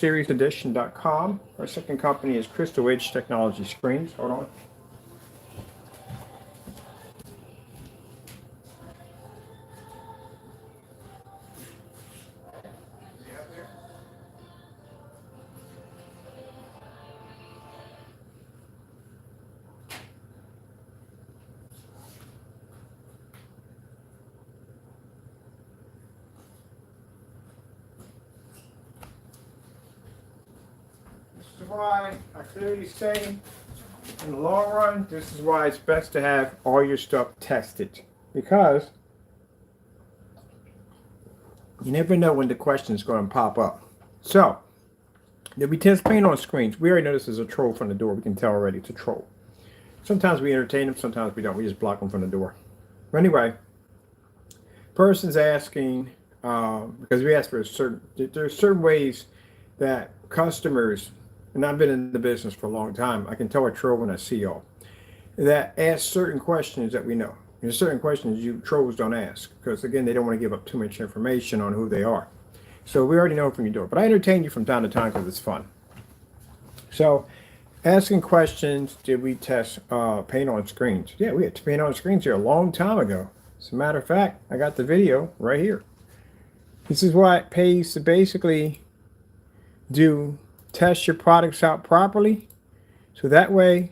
SeriesEdition.com. Our second company is Crystal Edge Technology Screens. Hold on. This is why I clearly say, in the long run, this is why it's best to have all your stuff tested. Because you never know when the question is going to pop up. So, did we test paint on screens? We already know this is a troll from the door. We can tell already it's a troll. Sometimes we entertain them, sometimes we don't. We just block them from the door. But anyway, person's asking, because we ask for there's certain ways that customers, and I've been in the business for a long time, I can tell a troll when I see y'all, that ask certain questions that we know. There's certain questions you trolls don't ask, because again, they don't want to give up too much information on who they are. So we already know from your door, but I entertain you from time to time because it's fun. So, asking questions, did we test paint on screens? Yeah, we had paint on screens here a long time ago. As a matter of fact, I got the video right here. This is why it pays to basically test your products out properly. So that way,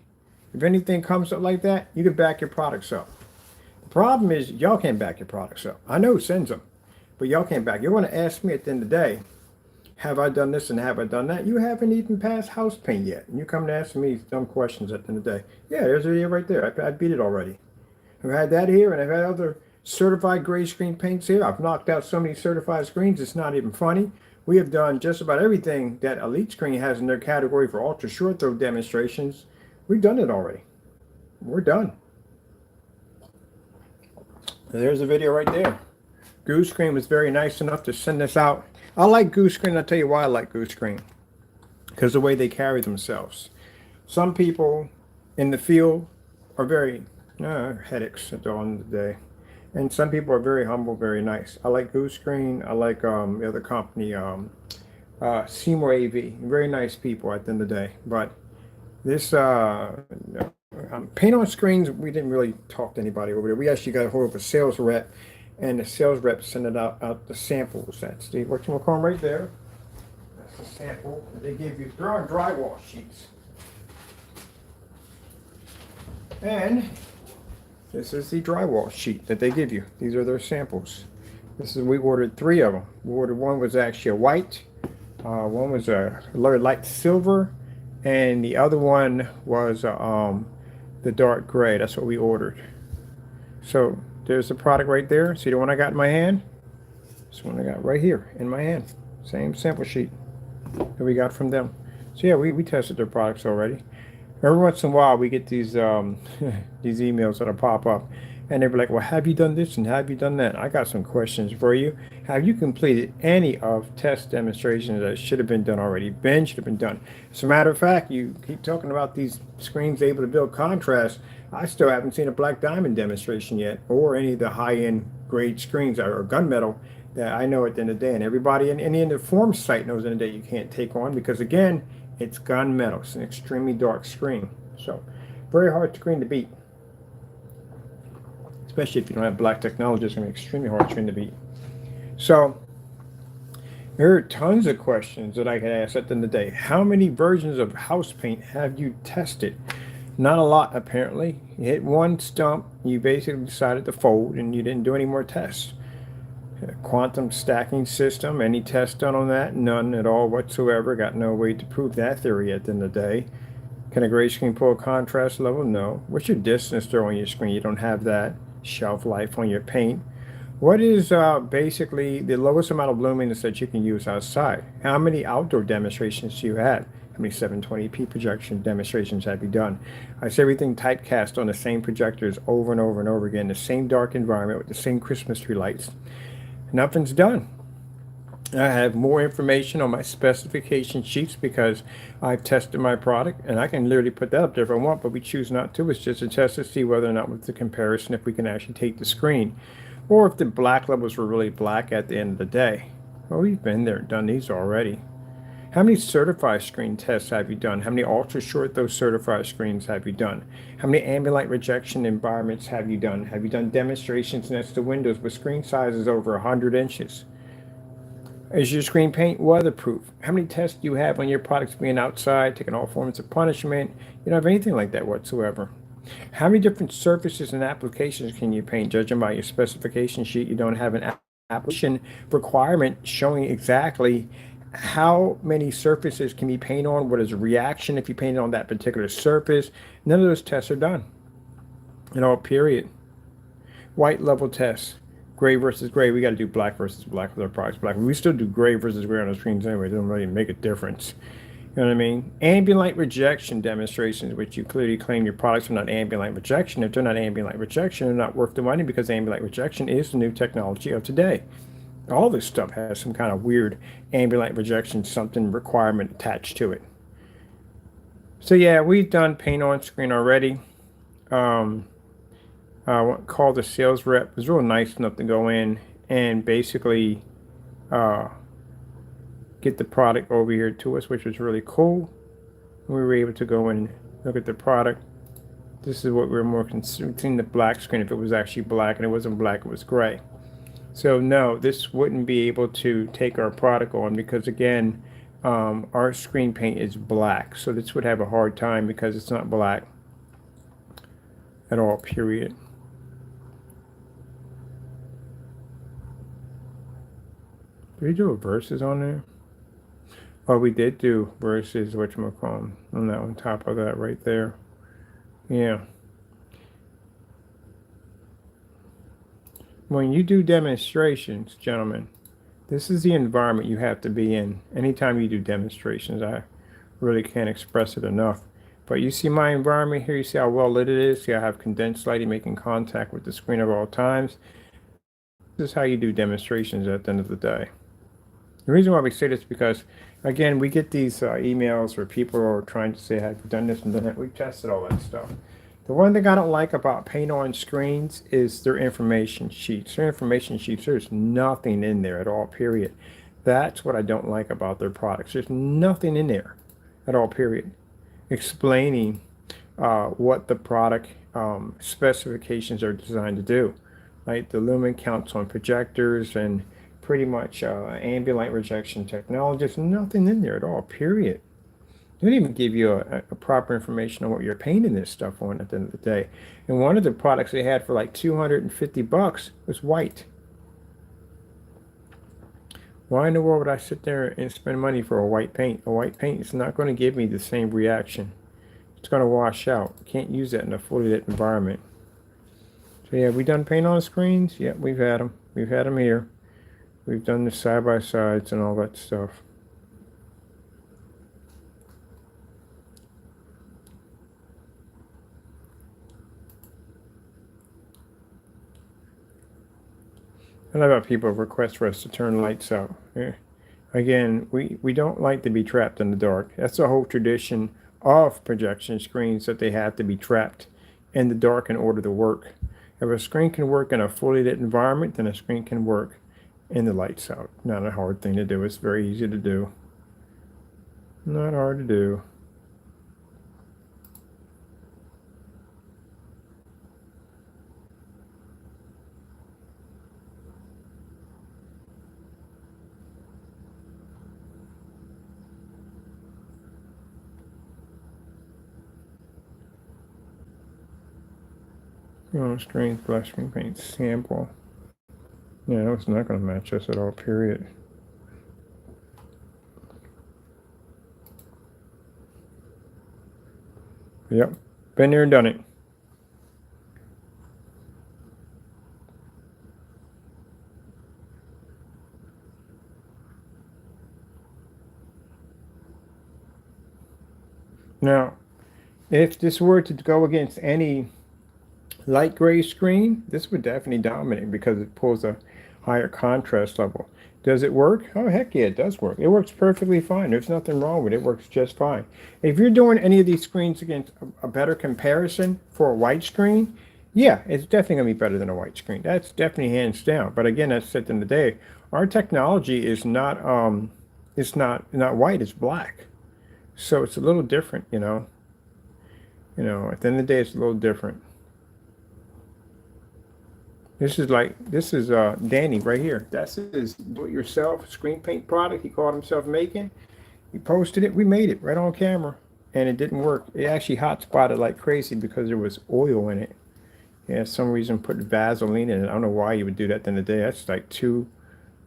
if anything comes up like that, you can back your products up. The problem is y'all can't back your products up. I know who sends them, but y'all can't back. You want to ask me at the end of the day, have I done this and have I done that? You haven't even passed house paint yet. And you come to ask me dumb questions at the end of the day. Yeah, there's a video right there. I beat it already. I've had that here, and I've had other certified gray screen paints here. I've knocked out so many certified screens, it's not even funny. We have done just about everything that Elite Screen has in their category for ultra short throw demonstrations. We've done it already. We're done. There's a video right there. Goose Screen was very nice enough to send this out. I like Goose Screen. I'll tell you why I like Goose Screen. Because the way they carry themselves. Some people in the field are very headaches at the end of the day. And some people are very humble, very nice. I like Goose Screen. I like the other company, Seymour AV. Very nice people at the end of the day. But this paint on screens, we didn't really talk to anybody over there. We actually got a hold of a sales rep, and the sales rep sent it out the samples. That's the what you call them right there. That's the sample they give you. They're on drywall sheets. And this is the drywall sheet that they give you. These are their samples. We ordered 3 of them. We ordered one was actually a white, one was a very light silver, and the other one was the dark gray. That's what we ordered. So there's the product right there. See the one I got in my hand? This one I got right here in my hand. Same sample sheet that we got from them. So yeah, we tested their products already. Every once in a while, we get these these emails that'll pop up, and they're like, "Well, have you done this and have you done that?" I got some questions for you. Have you completed any of test demonstrations that should have been done already? Ben should have been done. As a matter of fact, you keep talking about these screens able to build contrast. I still haven't seen a black diamond demonstration yet, or any of the high-end grade screens or gunmetal that I know at the end of the day. And everybody in the Inform site knows at the end of the day you can't take on because again, it's gunmetal. It's an extremely dark screen. So, very hard screen to beat. Especially if you don't have black technology, it's going to be an extremely hard screen to beat. So, there are tons of questions that I could ask at the end of the day. How many versions of house paint have you tested? Not a lot, apparently. You hit one stump, you basically decided to fold, and you didn't do any more tests. Quantum stacking system, any test done on that? None at all whatsoever. Got no way to prove that theory at the end of the day. Can a gray screen pull a contrast level? No. What's your distance throw on your screen? You don't have that. Shelf life on your paint. What is basically the lowest amount of luminance that you can use outside? How many outdoor demonstrations do you have? How many 720p projection demonstrations have you done? I see everything typecast on the same projectors over and over and over again, the same dark environment with the same Christmas tree lights. Nothing's done. I have more information on my specification sheets because I've tested my product, and I can literally put that up there if I want, but we choose not to. It's just a test to see whether or not with the comparison if we can actually take the screen, or if the black levels were really black at the end of the day. Well, we've been there, done these already. How many certified screen tests have you done? How many ultra short those certified screens have you done? How many ambient light rejection environments have you done? Have you done demonstrations next to windows with screen sizes over 100 inches? Is your screen paint weatherproof? How many tests do you have on your products being outside, taking all forms of punishment? You don't have anything like that whatsoever. How many different surfaces and applications can you paint? Judging by your specification sheet, you don't have an application requirement showing exactly how many surfaces can be painted on, what is a reaction if you paint it on that particular surface. None of those tests are done at all, period. White level tests, gray versus gray. We got to do black versus black with our products. Black. We still do gray versus gray on the screens anyway. It doesn't really make a difference. You know what I mean? Ambient light rejection demonstrations, which you clearly claim your products are not ambient light rejection. If they're not ambient light rejection, they're not worth the money because ambient light rejection is the new technology of today. All this stuff has some kind of weird ambient light rejection, something requirement attached to it. So yeah, we've done paint on screen already. Called the sales rep. It was real nice enough to go in and basically get the product over here to us, which was really cool. We were able to go and look at the product. This is what we were more concerned, seeing the black screen. If it was actually black, and it wasn't black, it was gray. So no, this wouldn't be able to take our product on because again, our screen paint is black. So this would have a hard time because it's not black at all, period. Did we do a verses on there? Oh, we did do verses, whatchamacallit, on that on top of that right there. Yeah. When you do demonstrations, gentlemen, this is the environment you have to be in. Anytime you do demonstrations, I really can't express it enough. But you see my environment here, you see how well lit it is. See I have condensed lighting making contact with the screen at all times. This is how you do demonstrations at the end of the day. The reason why we say this is because, again, we get these emails where people are trying to say, have you done this and done that? We've tested all that stuff. The one thing I don't like about paint on screens is their information sheets. Their information sheets, there's nothing in there at all, period. That's what I don't like about their products. There's nothing in there at all, period, explaining what the product specifications are designed to do. Like the lumen counts on projectors and pretty much ambient light rejection technology. There's nothing in there at all, period. They don't even give you a proper information on what you're painting this stuff on at the end of the day. And one of the products they had for like $250 was white. Why in the world would I sit there and spend money for a white paint? A white paint is not going to give me the same reaction. It's going to wash out. Can't use that in a fully lit environment. So yeah, we done paint on screens? Yeah, we've had them. We've had them here. We've done the side-by-sides and all that stuff. I love how people request for us to turn lights out. Yeah. Again, we don't like to be trapped in the dark. That's the whole tradition of projection screens, that they have to be trapped in the dark in order to work. If a screen can work in a fully lit environment, then a screen can work in the lights out. Not a hard thing to do. It's very easy to do. Not hard to do. Screen, black screen paint sample. Yeah, it's not going to match us at all, period. Yep, been there and done it. Now, if this were to go against any light gray screen, this would definitely dominate because it pulls a higher contrast level. Does it work? Oh, heck yeah, it does work. It works perfectly fine. There's nothing wrong with it. It works just fine. If you're doing any of these screens against a better comparison for a white screen, yeah, it's definitely going to be better than a white screen. That's definitely hands down. But again, as I said in the day, our technology is not It's not white, it's black. So it's a little different, you know. At the end of the day, it's a little different. This is Danny right here. That's his do-it-yourself screen paint product he called himself making. He posted it. We made it right on camera, and it didn't work. It actually hot spotted like crazy because there was oil in it. Yeah, some reason put Vaseline in it. I don't know why you would do that at the end of the day. That's like two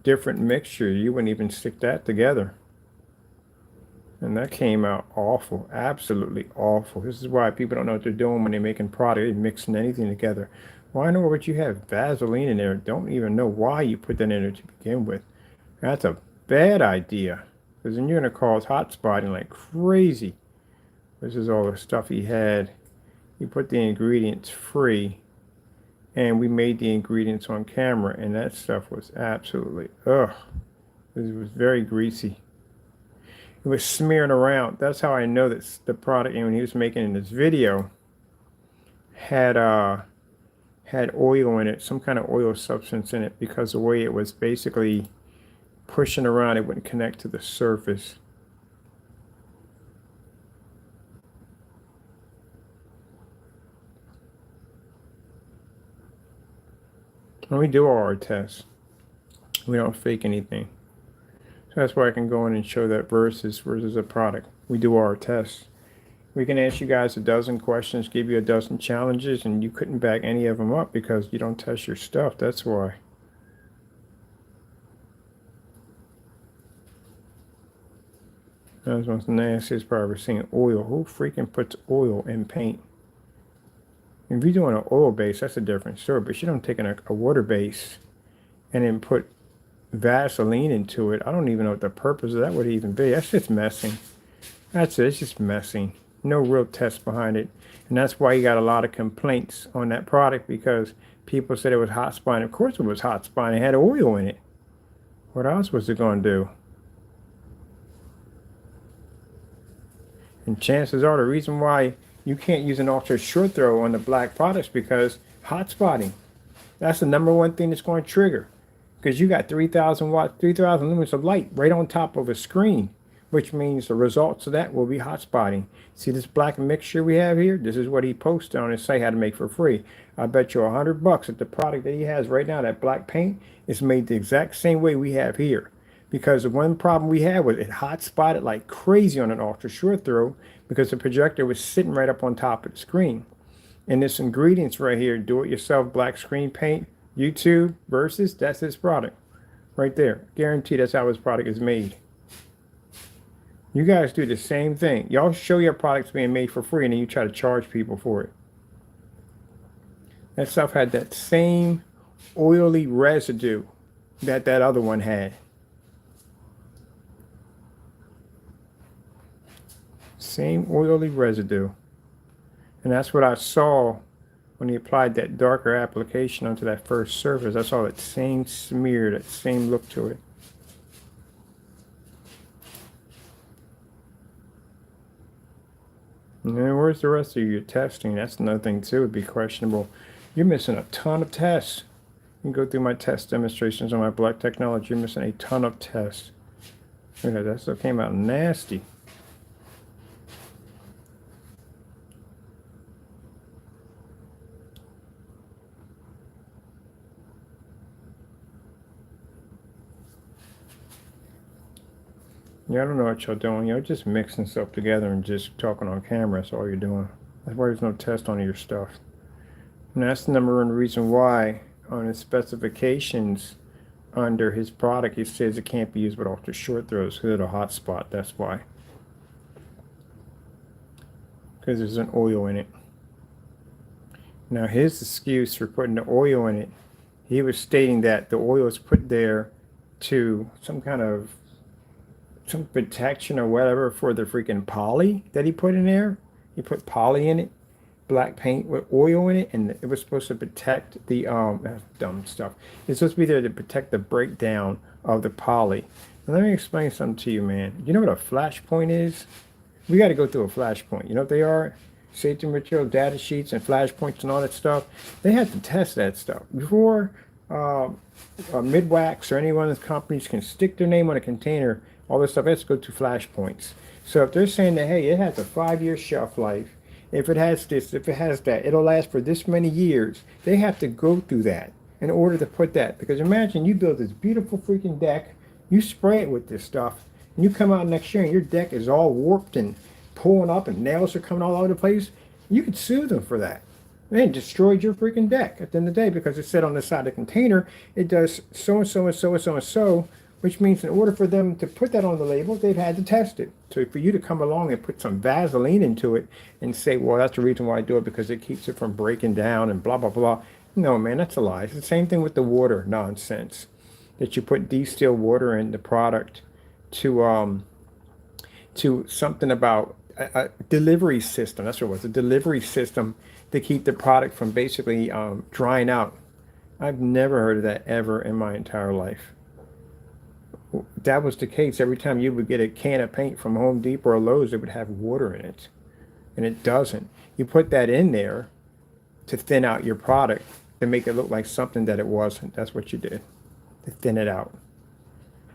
different mixtures. You wouldn't even stick that together. And that came out awful, absolutely awful. This is why people don't know what they're doing when they're making product. They're mixing anything together. Why know what you have Vaseline in there? Don't even know why you put that in there to begin with. That's a bad idea, because then you're going to cause hot spotting like crazy. This is all the stuff he had. He put the ingredients free, and we made the ingredients on camera, and that stuff was absolutely, ugh. It was very greasy. It was smearing around. That's how I know that the product, and when he was making in this video, had oil in it, some kind of oil substance in it, because the way it was basically pushing around, it wouldn't connect to the surface. And we do all our tests. We don't fake anything. So that's why I can go in and show that versus a product. We do our tests. We can ask you guys a dozen questions, give you a dozen challenges, and you couldn't back any of them up because you don't test your stuff. That's why. That was one of the nastiest part I've ever seen. Oil. Who freaking puts oil in paint? If you're doing an oil base, that's a different story. But you don't take a water base and then put Vaseline into it. I don't even know what the purpose of that would even be. That's just messing. That's it. It's just messing. No real test behind it. And that's why you got a lot of complaints on that product, because people said it was hot spotting. Of course it was hot spotting. It had oil in it. What else was it going to do? And chances are the reason why you can't use an ultra short throw on the black products because hot spotting. That's the number one thing that's going to trigger. Because you got 3,000 watts, 3,000 lumens of light right on top of a screen, which means the results of that will be hot spotting. See this black mixture we have here? This is what he posted on his site how to make for free. I bet you $100 that the product that he has right now, that black paint, is made the exact same way we have here. Because the one problem we had was it hot spotted like crazy on an ultra short throw because the projector was sitting right up on top of the screen. And this ingredients right here, do-it-yourself black screen paint, YouTube versus, that's his product right there. Guaranteed that's how his product is made. You guys do the same thing. Y'all show your products being made for free and then you try to charge people for it. That stuff had that same oily residue that other one had. Same oily residue. And that's what I saw when he applied that darker application onto that first surface. I saw that same smear, that same look to it. And then where's the rest of your testing? That's another thing too, would be questionable. You're missing a ton of tests. You can go through my test demonstrations on my Black Technology. You're missing a ton of tests. Look at that stuff came out nasty. Yeah, I don't know what y'all doing. You're just mixing stuff together and just talking on camera. That's all you're doing. That's why there's no test on your stuff. And that's the number one reason why on his specifications under his product, he says it can't be used with ultra short throws because of the hot spot. That's why. Because there's an oil in it. Now his excuse for putting the oil in it, he was stating that the oil is put there to some kind of some protection or whatever for the freaking poly that he put in there. He put poly in it, black paint with oil in it, and it was supposed to protect the that's dumb stuff. It's supposed to be there to protect the breakdown of the poly. Now, let me explain something to you, man. You know what a flash point is? We got to go through a flash point. You know what they are? Safety material, data sheets, and flash points and all that stuff. They had to test that stuff before Midwax or any one of the companies can stick their name on a container all this stuff has to go to flash points. So if they're saying that, hey, it has a 5-year shelf life, if it has this, if it has that, it'll last for this many years, they have to go through that in order to put that. Because imagine you build this beautiful freaking deck, you spray it with this stuff, and you come out next year and your deck is all warped and pulling up and nails are coming all over the place. You could sue them for that. They destroyed your freaking deck at the end of the day because it said on the side of the container, it does so and so and so and so and so, which means in order for them to put that on the label, they've had to test it. So for you to come along and put some Vaseline into it and say, well, that's the reason why I do it because it keeps it from breaking down and blah, blah, blah. No, man, that's a lie. It's the same thing with the water nonsense. That you put distilled water in the product to something about a delivery system. That's what it was, a delivery system to keep the product from basically drying out. I've never heard of that ever in my entire life. That was the case. Every time you would get a can of paint from Home Depot or Lowe's, it would have water in it. And it doesn't. You put that in there to thin out your product, to make it look like something that it wasn't. That's what you did, to thin it out.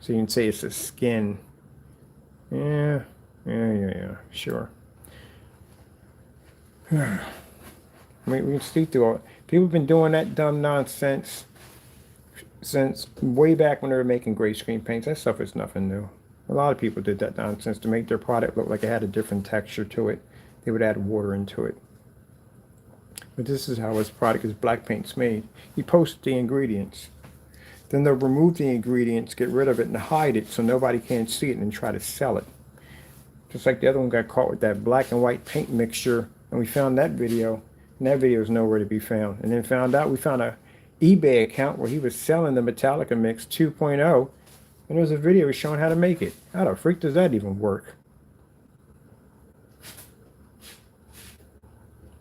So you can say it's a skin. Yeah, sure. I mean, we can see through all. People have been doing that dumb nonsense since way back when they were making gray screen paints. That stuff is nothing new. A lot of people did that nonsense to make their product look like it had a different texture to it. They would add water into it. But this is how his product, his black paint's made. He posts the ingredients. Then they'll remove the ingredients, get rid of it, and hide it so nobody can see it and try to sell it. Just like the other one got caught with that black and white paint mixture, and we found that video, and that video is nowhere to be found. And then we found a eBay account where he was selling the Metallica Mix 2.0, and there was a video showing how to make it. How the freak does that even work?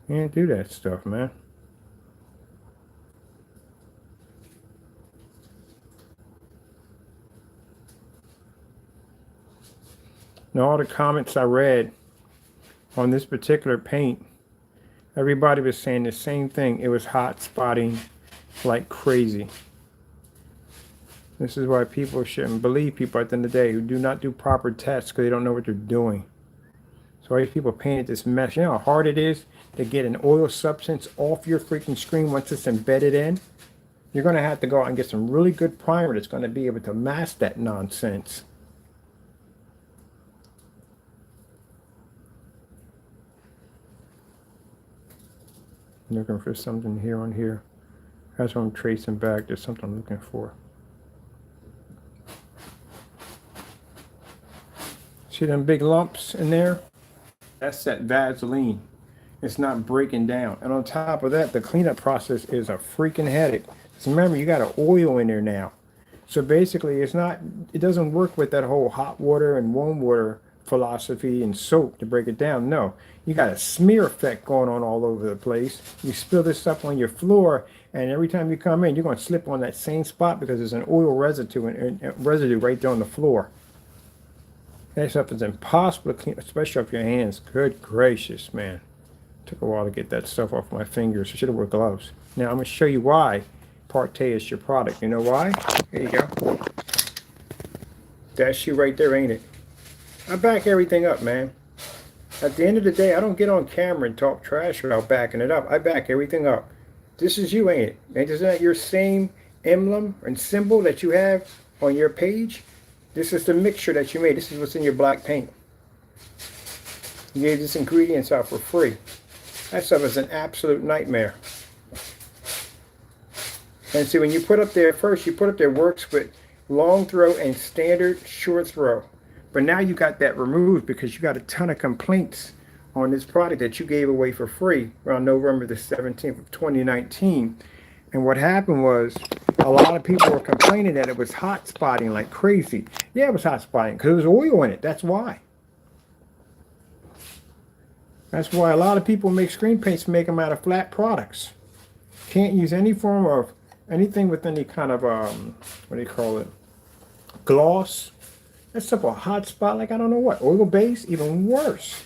You can't do that stuff, man. Now, all the comments I read on this particular paint, everybody was saying the same thing. It was hot spotting like crazy. This is why people shouldn't believe people at the end of the day who do not do proper tests because they don't know what they're doing. So all these people painted this mess. You know how hard it is to get an oil substance off your freaking screen once it's embedded in? You're going to have to go out and get some really good primer that's going to be able to mask that nonsense. I'm looking for something here on here. That's what I'm tracing back. There's something I'm looking for. See them big lumps in there? That's that Vaseline. It's not breaking down. And on top of that, the cleanup process is a freaking headache. So remember, you got an oil in there now. So basically, it doesn't work with that whole hot water and warm water philosophy and soap to break it down. No, you got a smear effect going on all over the place. You spill this stuff on your floor, and every time you come in, you're going to slip on that same spot because there's an oil residue right there on the floor. That stuff is impossible to clean, especially off your hands. Good gracious, man. Took a while to get that stuff off my fingers. I should have worn gloves. Now, I'm going to show you why Partey is your product. You know why? Here you go. That's you right there, ain't it? I back everything up, man. At the end of the day, I don't get on camera and talk trash about backing it up. I back everything up. This is you, ain't it? And isn't that your same emblem and symbol that you have on your page? This is the mixture that you made. This is what's in your black paint. You gave this ingredients out for free. That stuff is an absolute nightmare. And see, when you put up there, first you put up there works with long throw and standard short throw. But now you got that removed because you got a ton of complaints on this product that you gave away for free around November the 17th of 2019. And what happened was a lot of people were complaining that it was hot spotting like crazy. Yeah, it was hot spotting because there was oil in it. That's why. That's why a lot of people make screen paints, make them out of flat products. Can't use any form of anything with any kind of, what do you call it, gloss. That's stuff a hot spot like I don't know what. Oil base, even worse.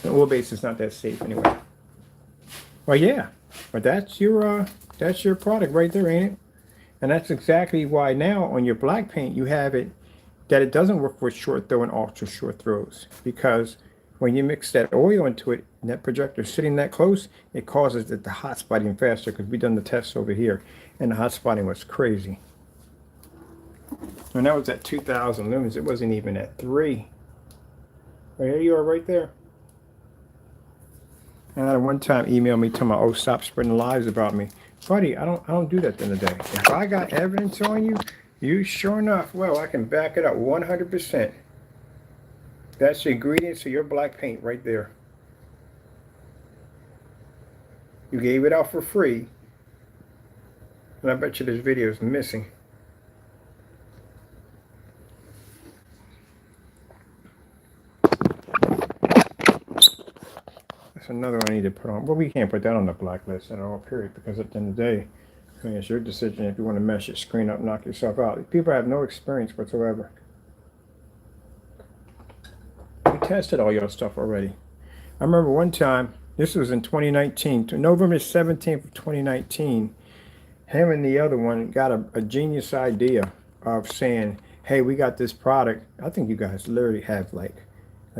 The oil base is not that safe anyway. Well, yeah, but that's your product right there, ain't it? And that's exactly why now on your black paint you have it that it doesn't work for short throw and ultra short throws, because when you mix that oil into it and that projector sitting that close, it causes it to hot spotting faster, because we done the tests over here and the hot spotting was crazy. And that was at 2,000 lumens. It wasn't even at 3. There you are right there. And I had one time email me telling me, oh, stop spreading lies about me. Buddy, I don't do that at the end of the day. If I got evidence on you, you sure enough, well, I can back it up 100%. That's the ingredients to your black paint right there. You gave it out for free. And I bet you this video is missing. That's another one I need to put on. Well, we can't put that on the blacklist at all, period, because at the end of the day, I mean, it's your decision if you want to mess your screen up, knock yourself out. People have no experience whatsoever. We tested all your stuff already. I remember one time, this was in 2019, November 17th of 2019, him and the other one got a genius idea of saying, hey, we got this product. I think you guys literally have like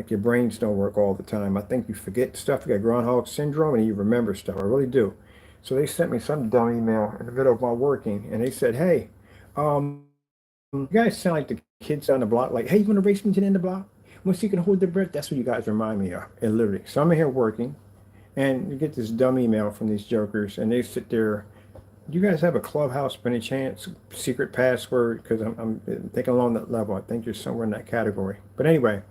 your brains don't work all the time. I think you forget stuff. You got Groundhog Syndrome and you remember stuff. I really do. So they sent me some dumb email in the middle of my working, and they said, hey, you guys sound like the kids on the block, like, hey, you want to race me to the end of the block? Once you can hold their breath, that's what you guys remind me of. And literally, so I'm in here working, and you get this dumb email from these jokers, and they sit there. Do you guys have a Clubhouse by any chance? Secret password? Because I'm thinking along that level. I think you're somewhere in that category. But anyway,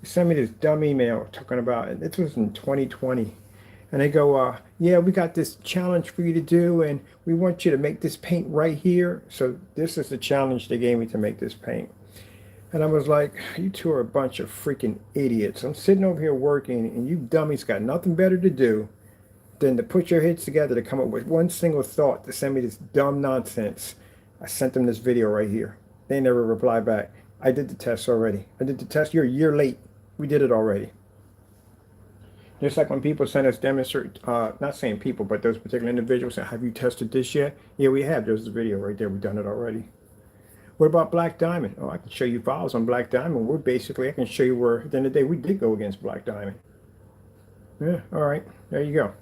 they sent me this dumb email talking about it. This was in 2020. And they go, yeah, we got this challenge for you to do, and we want you to make this paint right here. So this is the challenge they gave me to make this paint. And I was like, you two are a bunch of freaking idiots. I'm sitting over here working, and you dummies got nothing better to do than to put your heads together to come up with one single thought to send me this dumb nonsense. I sent them this video right here. They never replied back. I did the test already. I did the test. You're a year late. We did it already. Just like when people send us demonstrate, not saying people, but those particular individuals say, have you tested this yet? Yeah, we have. There's the video right there. We've done it already. What about Black Diamond? Oh, I can show you files on Black Diamond. We're basically, I can show you where, at the end of the day, we did go against Black Diamond. Yeah, all right. There you go.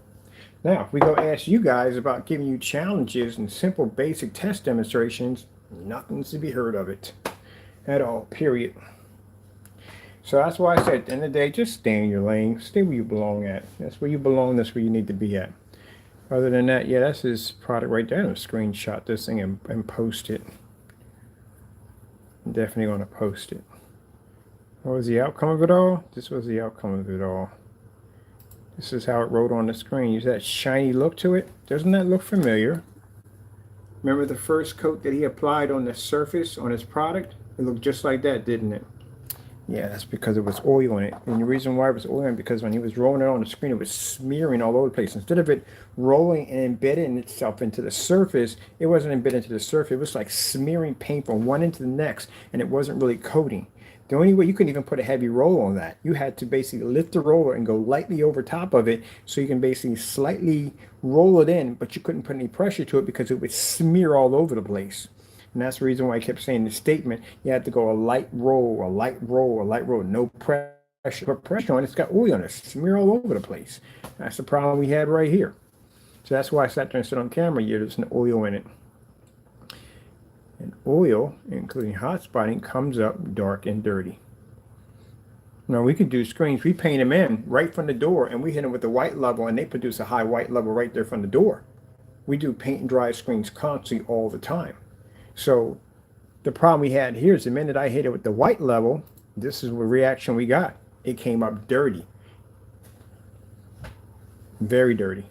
Now, if we go ask you guys about giving you challenges and simple basic test demonstrations, nothing's to be heard of it at all, period. So that's why I said at the end of the day, just stay in your lane. Stay where you belong at. That's where you belong. That's where you need to be at. Other than that, yeah, that's his product right there. I'm going to screenshot this thing and post it. I'm definitely going to post it. What was the outcome of it all? This was the outcome of it all. This is how it wrote on the screen. Use that shiny look to it. Doesn't that look familiar? Remember the first coat that he applied on the surface on his product? It looked just like that, didn't it? Yeah, that's because it was oil in it. And the reason why it was oil in it, because when he was rolling it on the screen, it was smearing all over the place. Instead of it rolling and embedding itself into the surface, it wasn't embedded into the surface. It was like smearing paint from one end to the next, and it wasn't really coating. The only way, you couldn't even put a heavy roller on that. You had to basically lift the roller and go lightly over top of it so you can basically slightly roll it in, but you couldn't put any pressure to it because it would smear all over the place. And that's the reason why I kept saying the statement, you have to go a light roll, a light roll, a light roll, no pressure. Put pressure on it, it's got oil on it, smear all over the place. That's the problem we had right here. So that's why I sat there and said on camera, yeah, there's an oil in it. And oil, including hot spotting, comes up dark and dirty. Now we could do screens, we paint them in right from the door, and we hit them with the white level, and they produce a high white level right there from the door. We do paint and dry screens constantly all the time. So the problem we had here is the minute I hit it with the white level, this is the reaction we got. It came up dirty. Very dirty.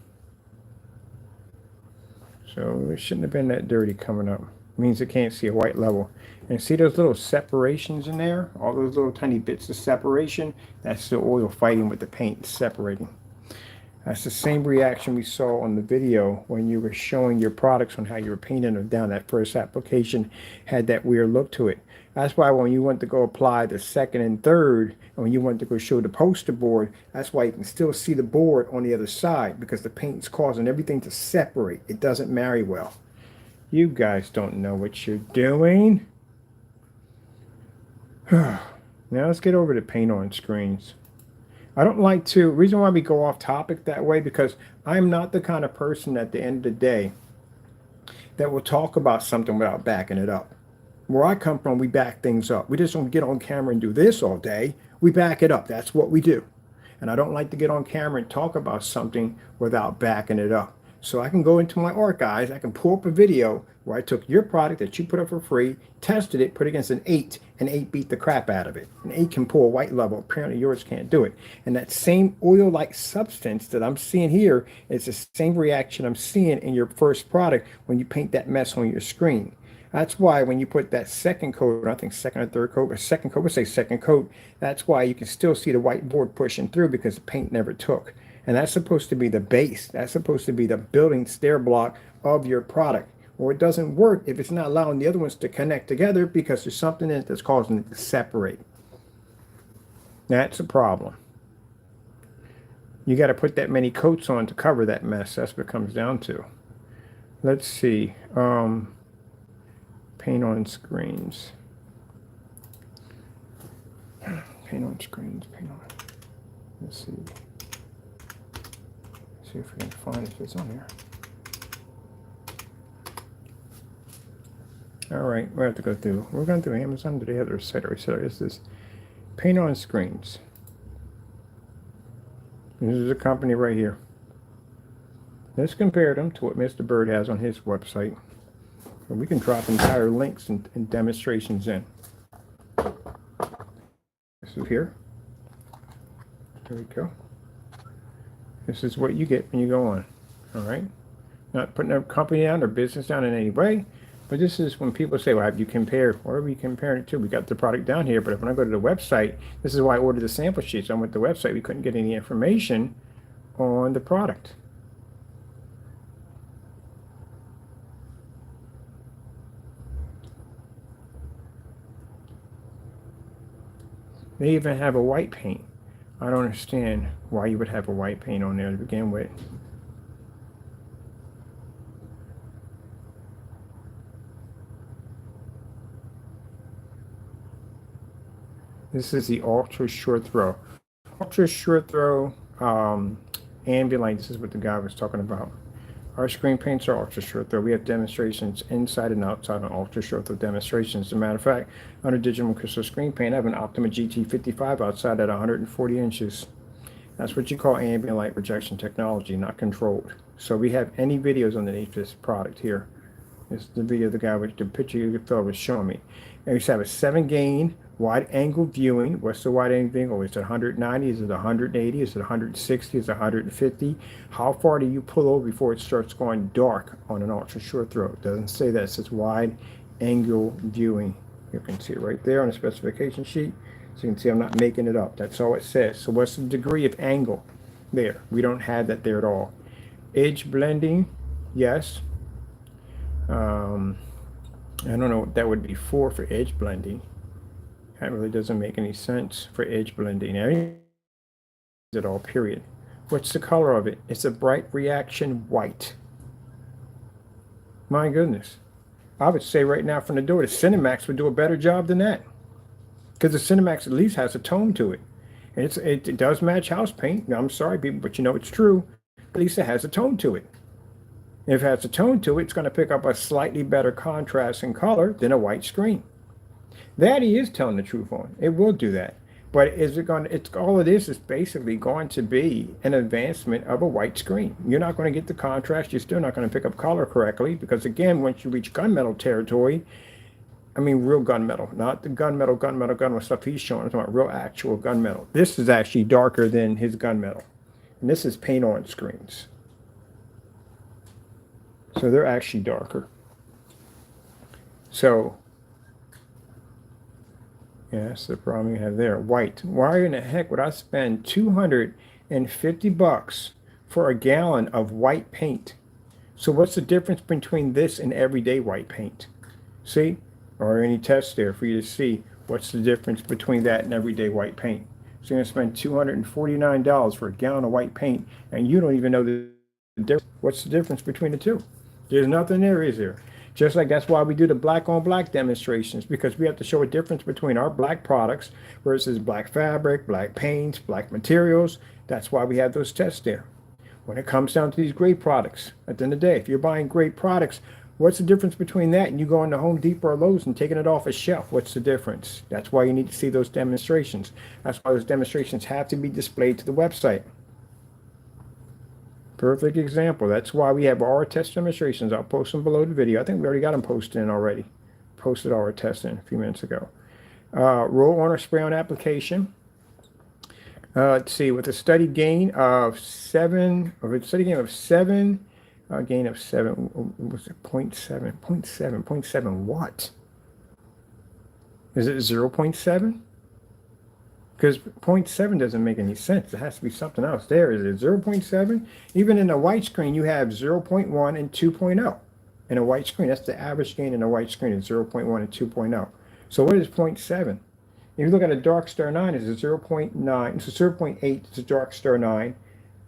So it shouldn't have been that dirty coming up. It means it can't see a white level. And see those little separations in there? All those little tiny bits of separation? That's the oil fighting with the paint, separating. That's the same reaction we saw on the video when you were showing your products on how you were painting them down. That first application had that weird look to it. That's why when you went to go apply the second and third, and when you went to go show the poster board, that's why you can still see the board on the other side, because the paint's causing everything to separate. It doesn't marry well. You guys don't know what you're doing. Now let's get over to paint on screens. I don't like to, reason why we go off topic that way, because I'm not the kind of person at the end of the day that will talk about something without backing it up. Where I come from, we back things up. We just don't get on camera and do this all day. We back it up. That's what we do. And I don't like to get on camera and talk about something without backing it up. So I can go into my archives, I can pull up a video where I took your product that you put up for free, tested it, put it against an 8, and 8 beat the crap out of it. An 8 can pull a white level. Apparently yours can't do it. And that same oil-like substance that I'm seeing here is the same reaction I'm seeing in your first product when you paint that mess on your screen. That's why when you put that second coat, I think second or third coat, or second coat, let's say second coat, that's why you can still see the white board pushing through, because the paint never took. And that's supposed to be the base. That's supposed to be the building stair block of your product. Well, it doesn't work if it's not allowing the other ones to connect together, because there's something in it that's causing it to separate. That's a problem. You got to put that many coats on to cover that mess. That's what it comes down to. Let's see. Paint on screens. Paint on screens. Paint on. Let's see. See if we can find if it's on here. All right, we have to go through. We're going through Amazon. Do they have their site? This is Paint on Screens. This is a company right here. Let's compare them to what Mr. Bird has on his website. And we can drop entire links and demonstrations in. This is here. There we go. This is what you get when you go on. All right. Not putting a company down or business down in any way, but this is when people say, well, have you compared? What are we comparing it to? We got the product down here, but when I go to the website, this is why I ordered the sample sheets. I went to the website. We couldn't get any information on the product. They even have a white paint. I don't understand why you would have a white paint on there to begin with. This is the ultra short throw. Ultra short throw ambient. This is what the guy was talking about. Our screen paints are ultra short throw. We have demonstrations inside and outside on ultra short throw demonstrations. As a matter of fact, under digital crystal screen paint, I have an Optima GT55 outside at 140 inches. That's what you call ambient light projection technology, not controlled. So we have any videos underneath this product here. This is the video the guy with the picture you was showing me. And we have a 7 gain wide angle viewing. What's the wide angle? Is it 190? Is it 180? Is it 160? Is it 150? How far do you pull over before it starts going dark on an ultra short throw? It doesn't say that. It says wide angle viewing. You can see it right there on the specification sheet. So you can see I'm not making it up. That's all it says. So what's the degree of angle there? We don't have that there at all. Edge blending, yes. I don't know what that would be for edge blending. That really doesn't make any sense for edge blending. At all, period. What's the color of it? It's a bright reaction white. My goodness. I would say right now from the door, the Cinemax would do a better job than that. Because the Cinemax at least has a tone to it. And it does match house paint. Now, I'm sorry, people, but you know it's true. At least it has a tone to it. If it has a tone to it, it's going to pick up a slightly better contrast in color than a white screen. That he is telling the truth on. It will do that. But is it going to, it's all it is basically going to be an advancement of a white screen. You're not going to get the contrast. You're still not going to pick up color correctly, because again, once you reach gunmetal territory, I mean real gunmetal, not the gunmetal stuff he's showing. I'm talking about real actual gunmetal. This is actually darker than his gunmetal. And this is paint on screens. So they're actually darker. So yeah, that's the problem you have there. White. Why in the heck would I spend $250 for a gallon of white paint? So what's the difference between this and everyday white paint? See? Or any tests there for you to see what's the difference between that and everyday white paint. So you're going to spend $249 for a gallon of white paint, and you don't even know the difference. What's the difference between the two? There's nothing there, is there? Just like that's why we do the black on black demonstrations, because we have to show a difference between our black products versus black fabric, black paints, black materials. That's why we have those tests there. When it comes down to these great products, at the end of the day, if you're buying great products, what's the difference between that and you going to Home Depot or Lowe's and taking it off a shelf? What's the difference? That's why you need to see those demonstrations. That's why those demonstrations have to be displayed to the website. Perfect example. That's why we have our test demonstrations. I'll post them below the video. I think we already got them posted in already. Posted our test in a few minutes ago. Roll-on or spray-on application. Let's see, with a study gain of 7, or a study gain of 7, gain of 7, what was it, 0.7 what? Is it 0.7? Because 0.7 doesn't make any sense. It has to be something else. There, is it 0.7? Even in a white screen, you have 0.1 and 2.0. In a white screen, that's the average gain in a white screen is 0.1 and 2.0. So what is 0.7? If you look at a dark star 9, it's a 0.9. It's a 0.8. It's a dark star 9.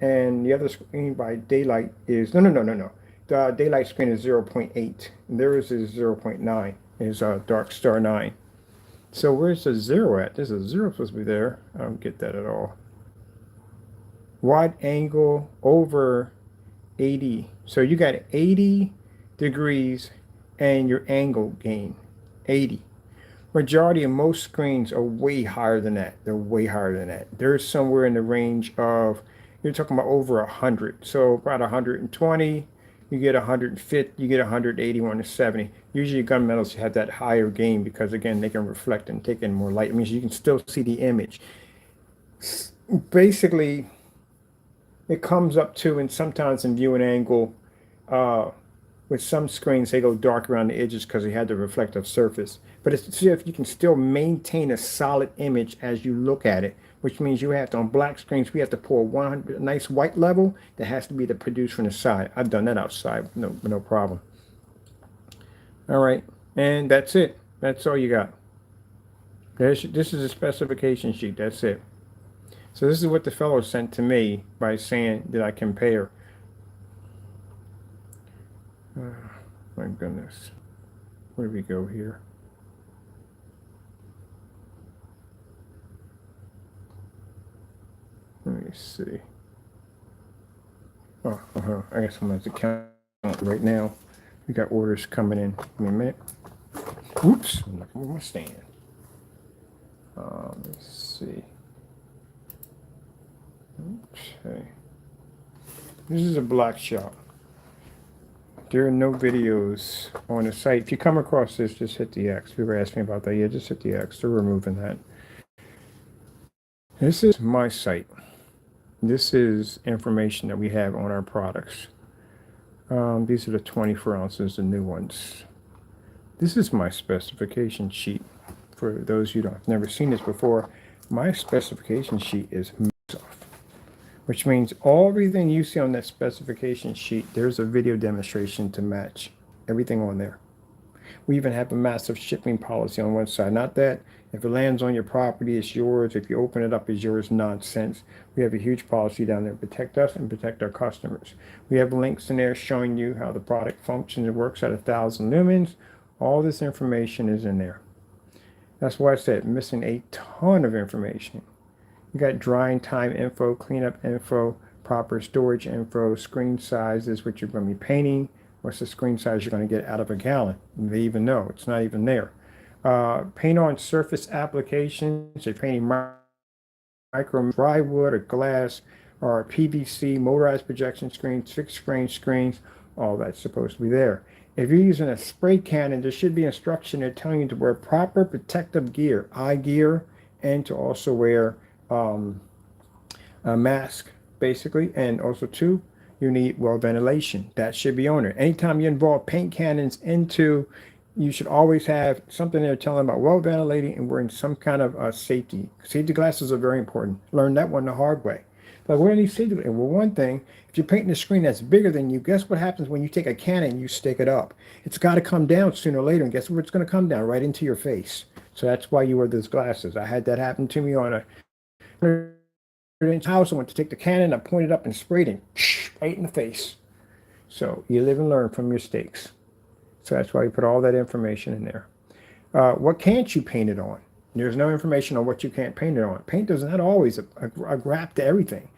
And the other screen by daylight is, no. The daylight screen is 0.8. And theirs is 0.9. Is a dark star 9. So where's the 0 at? There's a 0 supposed to be there. I don't get that at all. Wide angle over 80. So you got 80 degrees and your angle gain, 80. Majority of most screens are way higher than that. They're way higher than that. They're somewhere in the range of, you're talking about over 100. So about 120, you get 150, you get 181 to 70. Usually gunmetals have that higher gain because, again, they can reflect and take in more light. It means you can still see the image. Basically, it comes up to, and sometimes in viewing angle, with some screens, they go dark around the edges because they had the reflective surface. But it's to see if you can still maintain a solid image as you look at it, which means you have to, on black screens, we have to pull 100, a nice white level that has to be the produced from the side. I've done that outside, no problem. All right, and that's it. That's all you got. This is a specification sheet. That's it. So this is what the fellow sent to me by saying, did I compare? My goodness. Where do we go here? Let me see. Oh, I guess I'm going to count right now. We got orders coming in. Give me a minute. Oops, I'm not going to stand. Let's see. Okay. This is a black shop. There are no videos on the site. If you come across this, just hit the X. People asked me about that. Yeah, just hit the X. They're removing that. This is my site. This is information that we have on our products. These are the 24 ounces, the new ones. This is my specification sheet. For those of you who have never seen this before, my specification sheet is Microsoft, which means everything you see on that specification sheet, there's a video demonstration to match everything on there. We even have a massive shipping policy on one side. Not that if it lands on your property, it's yours. If you open it up, it's yours. Nonsense. We have a huge policy down there to protect us and protect our customers. We have links in there showing you how the product functions and works at 1,000 lumens. All this information is in there. That's why I said missing a ton of information. You got drying time info, cleanup info, proper storage info, screen sizes, what you're going to be painting, what's the screen size you're going to get out of a gallon. They even know. It's not even there. Paint on surface applications. You're painting micro plywood or glass or PVC, motorized projection screens, fixed frame screens. All that's supposed to be there. If you're using a spray cannon, there should be instruction there telling you to wear proper protective gear, eye gear, and to also wear a mask, basically. And also, too, you need well ventilation. That should be on there. Anytime you involve paint cannons into, you should always have something there telling about well ventilating and wearing some kind of safety. Safety glasses are very important. Learn that one the hard way. But wearing these safety glasses, well, one thing, if you're painting a screen that's bigger than you, guess what happens when you take a cannon and you stick it up? It's got to come down sooner or later, and guess where it's going to come down? Right into your face. So that's why you wear those glasses. I had that happen to me on a house. I went to take the cannon, I pointed up and sprayed it right in the face. So you live and learn from your mistakes. So that's why we put all that information in there. What can't you paint it on? There's no information on what you can't paint it on. Paint does not always adapt to everything.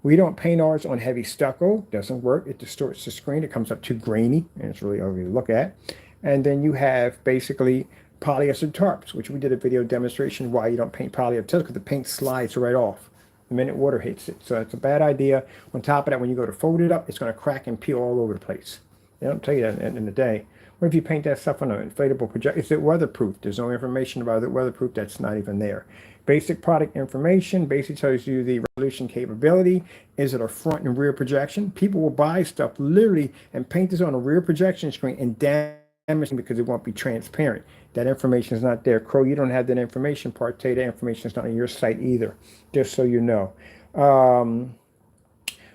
We don't paint ours on heavy stucco. Doesn't work. It distorts the screen. It comes up too grainy, and it's really ugly to look at. And then you have basically polyester tarps, which we did a video demonstration why you don't paint polyester because the paint slides right off the minute water hits it. So it's a bad idea. On top of that, when you go to fold it up, it's going to crack and peel all over the place. They don't tell you that in the day. What if you paint that stuff on an inflatable projector? Is it weatherproof? There's no information about it weatherproof. That's not even there. Basic product information basically tells you the resolution capability. Is it a front and rear projection? People will buy stuff literally and paint this on a rear projection screen and damage it because it won't be transparent. That information is not there. Crow, you don't have that information. Partay, the information is not on your site either, just so you know.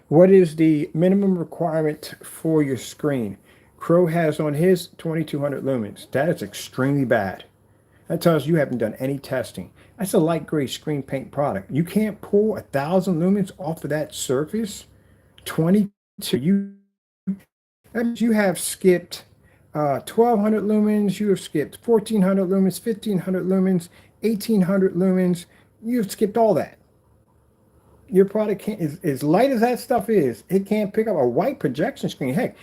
What is the minimum requirement for your screen? Crow has on his 2200 lumens. That is extremely bad. That tells you haven't done any testing. That's a light gray screen paint product. You can't pull 1,000 lumens off of that surface. 22. That means you have skipped 1,200 lumens. You have skipped 1,400 lumens, 1,500 lumens, 1,800 lumens. You've skipped all that. Your product can't, as light as that stuff is, it can't pick up a white projection screen. Heck,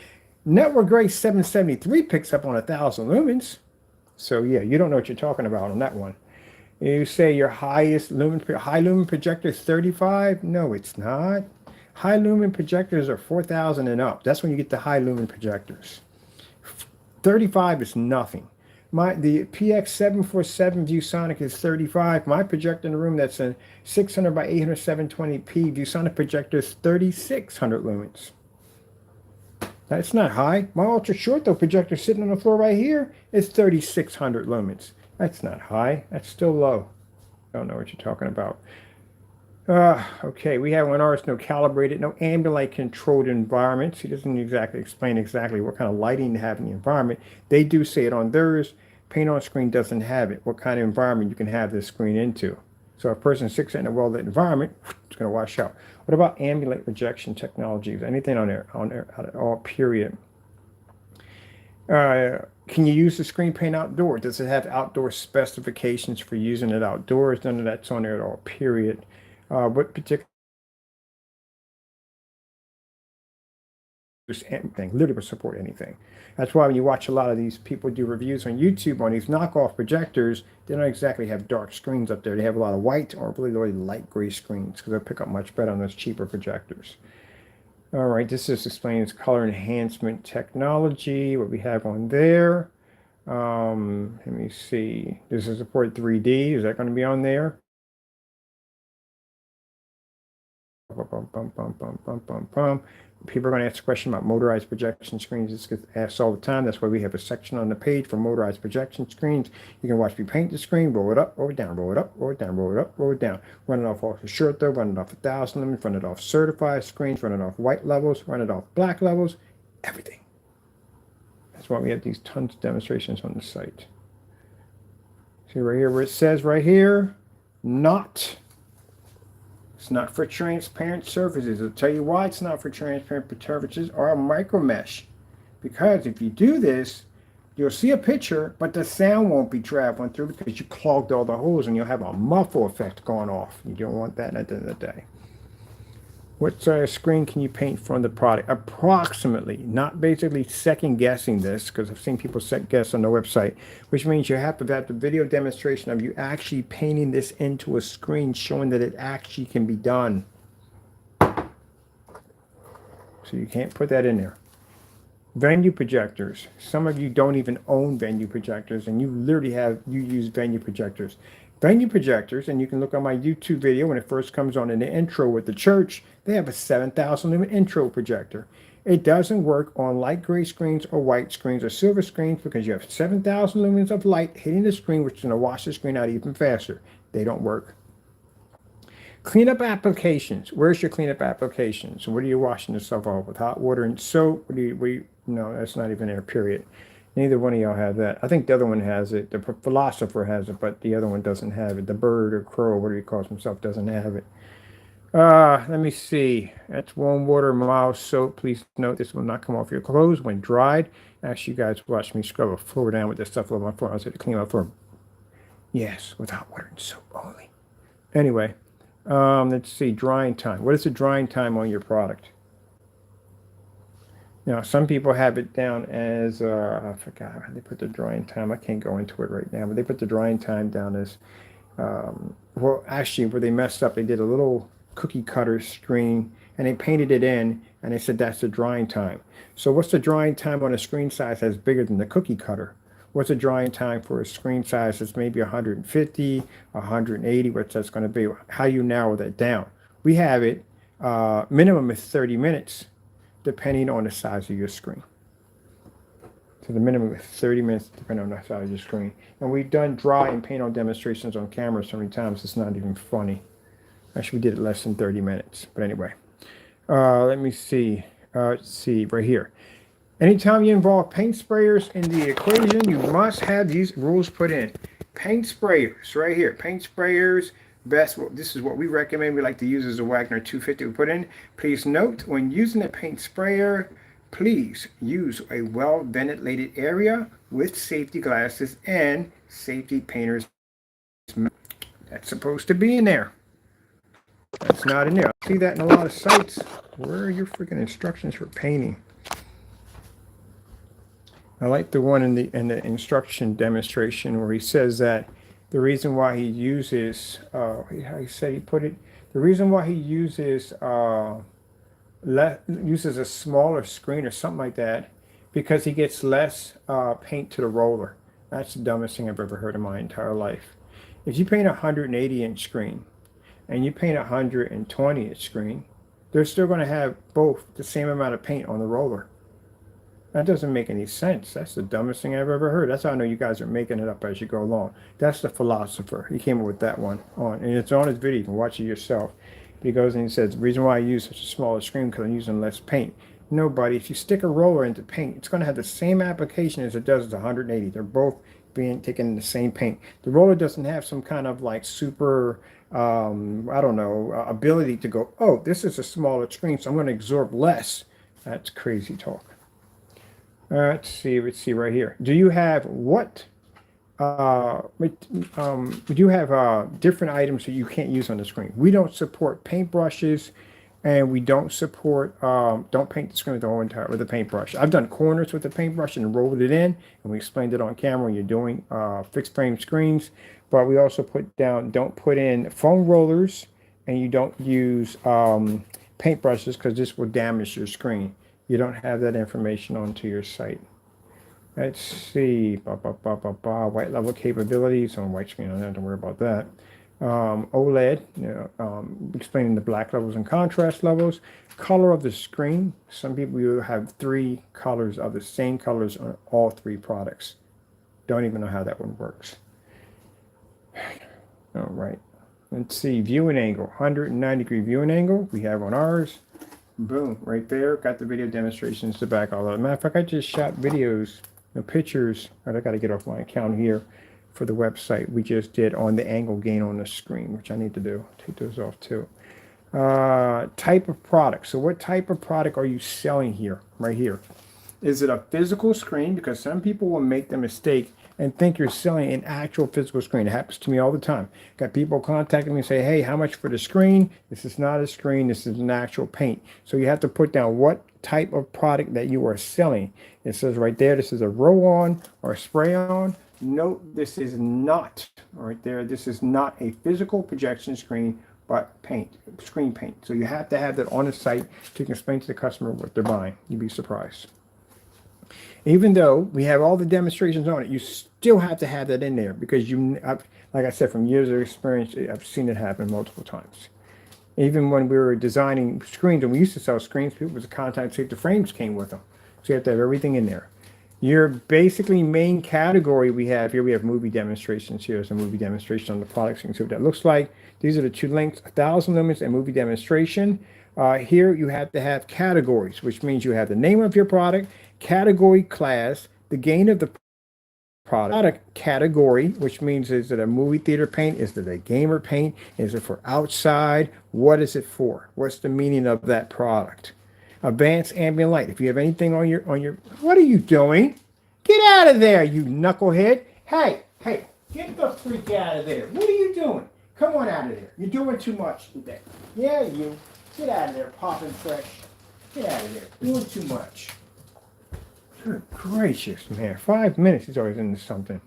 Network Gray 773 picks up on 1,000 lumens. So yeah, you don't know what you're talking about on that one. You say your highest high lumen projector is 35. No, it's not. High lumen projectors are 4,000 and up. That's when you get the high lumen projectors. 35 is nothing. The PX747 ViewSonic is 35. My projector in the room that's a 600 by 800 720p ViewSonic projector is 3,600 lumens. That's not high. My ultra short though projector sitting on the floor right here is 3,600 lumens. That's not high. That's still low. Don't know what you're talking about. Okay, we have on ours no calibrated, no ambient controlled environments. He doesn't exactly explain exactly what kind of lighting to have in the environment. They do say it on theirs. Paint on screen doesn't have it. What kind of environment you can have this screen into. So if a person sits in a well-lit environment, it's going to wash out. What about ambient projection technologies? Anything on there at all, period. Can you use the screen paint outdoors? Does it have outdoor specifications for using it outdoors? None of that's on there at all, period. What particular anything, literally will support anything. That's why when you watch a lot of these people do reviews on YouTube on these knockoff projectors, they don't exactly have dark screens up there. They have a lot of white or really light gray screens because they'll pick up much better on those cheaper projectors. All right, this just explains color enhancement technology, what we have on there. Let me see. Does it support 3D? Is that going to be on there? People are going to ask a question about motorized projection screens. This gets asked all the time. That's why we have a section on the page for motorized projection screens. You can watch me paint the screen, roll it up, roll it down, roll it up, roll it down, roll it up, roll it down. Run it off ultra short though, run it off 1,000 lumens, run it off certified screens, run it off white levels, run it off black levels, everything. That's why we have these tons of demonstrations on the site. See right here where it says right here, not. It's not for transparent surfaces. I'll tell you why it's not for transparent surfaces or a micro mesh. Because if you do this, you'll see a picture, but the sound won't be traveling through because you clogged all the holes and you'll have a muffle effect going off. You don't want that at the end of the day. What screen can you paint from the product? Approximately, not basically second guessing this, because I've seen people second guess on the website, which means you have to have the video demonstration of you actually painting this into a screen showing that it actually can be done. So you can't put that in there. Venue projectors. Some of you don't even own venue projectors, and you literally use venue projectors. Venue projectors, and you can look on my YouTube video when it first comes on in the intro with the church, they have a 7,000 lumen intro projector. It doesn't work on light gray screens or white screens or silver screens because you have 7,000 lumens of light hitting the screen, which is going to wash the screen out even faster. They don't work. Cleanup applications. Where's your cleanup applications? What are you washing the stuff off with? Hot water and soap? No, that's not even there, period. Neither one of y'all have that. I think the other one has it. The philosopher has it, but the other one doesn't have it. The bird or crow, whatever he calls himself, doesn't have it. Let me see. That's warm water, mild soap. Please note this will not come off your clothes when dried. Actually, you guys watch me scrub a floor down with this stuff on my floor. I was going to clean my floor. Yes, with hot water and soap only. Anyway, let's see. Drying time. What is the drying time on your product? Now, some people have it down as, I forgot how they put the drying time. I can't go into it right now, but they put the drying time down as, well, actually, where they messed up, they did a little cookie cutter screen and they painted it in and they said that's the drying time. So, what's the drying time on a screen size that's bigger than the cookie cutter? What's the drying time for a screen size that's maybe 150, 180? What's that's going to be? How you narrow that down? We have it, minimum is 30 minutes depending on the size of your screen. So the minimum is 30 minutes depending on the size of your screen. And we've done dry and paint on demonstrations on camera so many times it's not even funny. Actually, we did it less than 30 minutes. But anyway, let me see. Let's see right here. Anytime you involve paint sprayers in the equation, you must have these rules put in. Paint sprayers, right here. Paint sprayers, best. This is what we recommend. We like to use as a Wagner 250 we put in. Please note, when using a paint sprayer, please use a well-ventilated area with safety glasses and safety painters. That's supposed to be in there. That's not in there. I see that in a lot of sites. Where are your freaking instructions for painting? I like the one in the instruction demonstration where he says that the reason why he uses, how he said he put it, the reason why he uses uses a smaller screen or something like that, because he gets less paint to the roller. That's the dumbest thing I've ever heard in my entire life. If you paint a 180-inch screen and you paint a 120-inch screen, they're still going to have both the same amount of paint on the roller. That doesn't make any sense. That's the dumbest thing I've ever heard. That's how I know you guys are making it up as you go along. That's the philosopher. He came up with that one on, and it's on his video. You can watch it yourself. He goes and he says, the reason why I use such a smaller screen because I'm using less paint. No, buddy, if you stick a roller into paint, it's going to have the same application as it does as 180. They're both being taken in the same paint. The roller doesn't have some kind of like super, I don't know, ability to go, oh, this is a smaller screen, so I'm going to absorb less. That's crazy talk. Let's see right here. Do you have what? Do you have different items that you can't use on the screen? We don't support paintbrushes, and we don't support, don't paint the screen with the whole entire, with a paintbrush. I've done corners with the paintbrush and rolled it in, and we explained it on camera when you're doing fixed frame screens. But we also put down, don't put in foam rollers, and you don't use paintbrushes because this will damage your screen. You don't have that information onto your site. Let's see. White level capabilities on white screen. I don't have to worry about that. OLED, explaining the black levels and contrast levels. Color of the screen. Some people will have 3 colors of the same colors on all 3 products. Don't even know how that one works. All right. Let's see. Viewing angle. 190-degree viewing angle we have on ours. Boom, right there. Got the video demonstrations to back all that. Matter of fact, I just shot videos, pictures. All right, I got to get off my account here for the website. We just did on the angle gain on the screen, which I need to do. Take those off too. Type of product. So what type of product are you selling here, right here? Is it a physical screen? Because some people will make the mistake and think you're selling an actual physical screen. It happens to me all the time. Got people contacting me and say, hey, how much for the screen? This is not a screen. This is an actual paint. So you have to put down what type of product that you are selling. It says right there, this is a roll-on or a spray-on. Note, this is not, right there, this is not a physical projection screen, but paint, screen paint. So you have to have that on the site so you can explain to the customer what they're buying. You'd be surprised. Even though we have all the demonstrations on it, you still have to have that in there because like I said, from years of experience, I've seen it happen multiple times. Even when we were designing screens, and we used to sell screens, people with contact tape, the frames came with them. So you have to have everything in there. Your basically main category we have here, we have movie demonstrations. Here's a movie demonstration on the products. You can see what that looks like. These are the 2 links, 1,000 lumens and movie demonstration. Here you have to have categories, which means you have the name of your product, category, class, the gain of the product category, which means is it a movie theater paint? Is it a gamer paint? Is it for outside? What is it for? What's the meaning of that product? Advanced ambient light. If you have anything on your, what are you doing? Get out of there, you knucklehead. Hey, get the freak out of there. What are you doing? Come on out of there. You're doing too much today. Yeah, you. Get out of there, popping fresh. Get out of there. Doing too much. Good gracious, man. 5 minutes, he's always into something.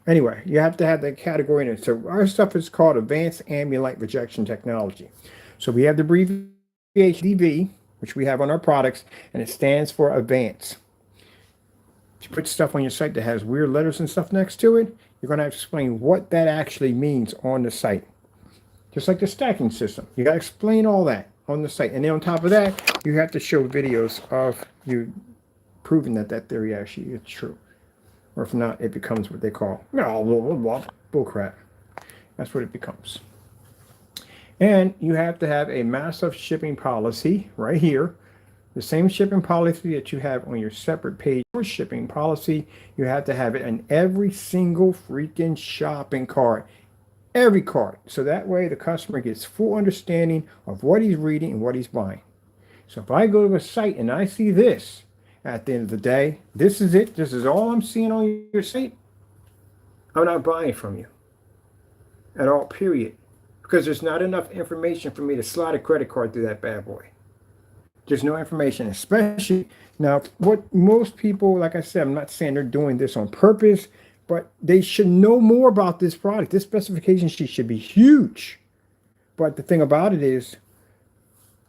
Anyway, you have to have that category in it. So our stuff is called Advanced Ambient Light Rejection Technology. So we have the abbreviation DV, which we have on our products, and it stands for Advanced. If you put stuff on your site that has weird letters and stuff next to it, you're going to have to explain what that actually means on the site. Just like the stacking system. You got to explain all that on the site. And then on top of that, you have to show videos of you proving that that theory actually is true. Or if not, it becomes what they call bull crap. That's what it becomes. And you have to have a massive shipping policy right here. The same shipping policy that you have on your separate page for shipping policy, you have to have it in every single freaking shopping cart. Every cart. So that way the customer gets full understanding of what he's reading and what he's buying. So if I go to a site and I see this, at the end of the day, this is it. This is all I'm seeing on your site. I'm not buying from you at all, period. Because there's not enough information for me to slide a credit card through that bad boy. There's no information, especially now what most people, like I said, I'm not saying they're doing this on purpose, but they should know more about this product. This specification sheet should be huge. But the thing about it is,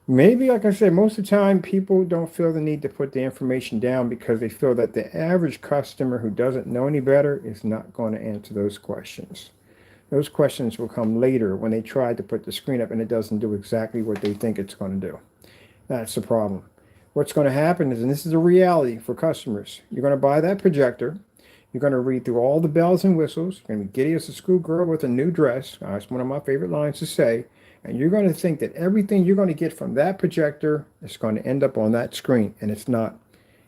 maybe, like I said, most of the time people don't feel the need to put the information down because they feel that the average customer who doesn't know any better is not going to answer those questions. Those questions will come later when they try to put the screen up and it doesn't do exactly what they think it's going to do. That's the problem. What's going to happen is, and this is a reality for customers, you're going to buy that projector. You're going to read through all the bells and whistles. You're going to be giddy as a schoolgirl with a new dress. That's one of my favorite lines to say. And you're going to think that everything you're going to get from that projector is going to end up on that screen. And it's not.